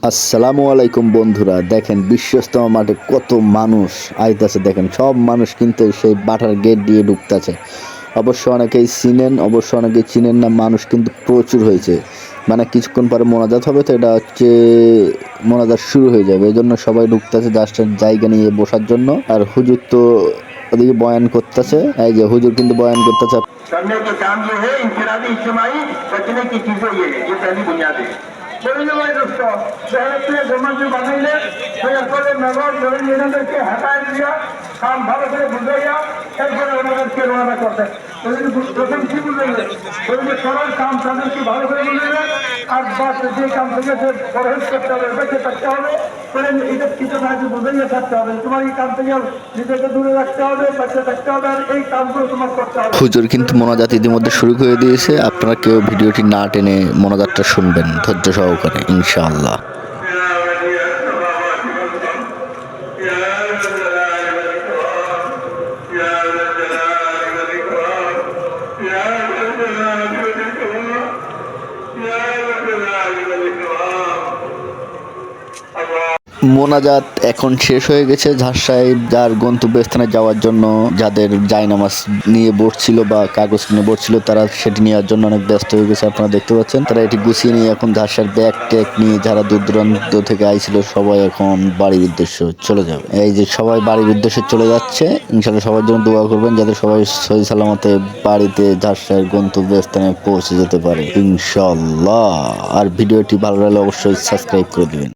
আসসালামু আলাইকুম বন্ধুরা, দেখেন বিশ্বস্তমা মাঠে কত মানুষ আইতাছে। দেখেন সব মানুষ কিন্তু সেই বাটার গেট দিয়ে ঢুকতেছে। অবশ্য অনেকেই চিনেন, অবশ্য অনেকেই চিনেন না। মানুষ কিন্তু প্রচুর হয়েছে, মানে কিছুক্ষণ পরে মোনাজাত হবে, তো এটা হচ্ছে মোনাজাত শুরু হয়ে যাবে, এই জন্য সবাই ঢুকতেছে জাস্ট জায়গা নিয়ে বসার জন্য। আর হুজুর তো ওদিকে বয়ান করতেছে, এই যে হুজুর কিন্তু বয়ান করতেছে। करने के काम ये है इंफरादी इज्तिमाई बचने की चीजें ये पहली बुनियाद है। बोलिए भाई दोस्तों, शहर जमा जो बनाइले फिर अपने नगर जमीन लेने के हटा दिया काम भाव से बुझे गया एरপরে ওনাদেরকে রওনা করতে প্রথম কি বুঝলেন বলবে সরল কাম তাদেরকে ভালো করে বুঝলেন আর বাদ যে কাম থেকে যে পরহেজ করতে হবে বেঁচে থাকতে হবে বলেন এটা কিছু না যে বুঝে থাকতে হবে তোমার এই কাম থেকে নিজেকে দূরে রাখতে হবে বেঁচে থাকতে হবে আর এই কামগুলো তোমার করতে হবে। হুজুর কিন্তু মোনাজাত ইতিমধ্যে শুরু করে দিয়েছে। আপনারা কেউ ভিডিওটি না টেনে মোনাজাতটা শুনবেন ধৈর্য সহকারে, ইনশাআল্লাহ। মোনাজাত এখন শেষ হয়ে গেছে। ঝার সাহেব যার গন্তব্যস্থানে যাওয়ার জন্য যাদের জায়নামাজ নিয়ে বসছিল বা কাগজ নিয়ে বসছিল, তারা সেটি নেওয়ার জন্য অনেক ব্যস্ত হয়ে গেছে। আপনারা দেখতে পাচ্ছেন তারা এটি গুছিয়ে নিয়ে এখন ঝার সাহেব ব্যাগ ট্যাগ নিয়ে যারা দূর দূরান্ত থেকে আইছিল সবাই এখন বাড়ির উদ্দেশ্যে চলে যাবে। এই যে সবাই বাড়ির উদ্দেশ্যে চলে যাচ্ছে, ইনশাআল্লাহ সবার জন্য দোয়া করবেন যাতে সবাই সহি সালামতে বাড়িতে ঝার সাহেব গন্তব্যস্থানে পৌঁছে যেতে পারে, ইনশাআল্লাহ। আর ভিডিওটি ভালো লাগলে অবশ্যই সাবস্ক্রাইব করে দিবেন।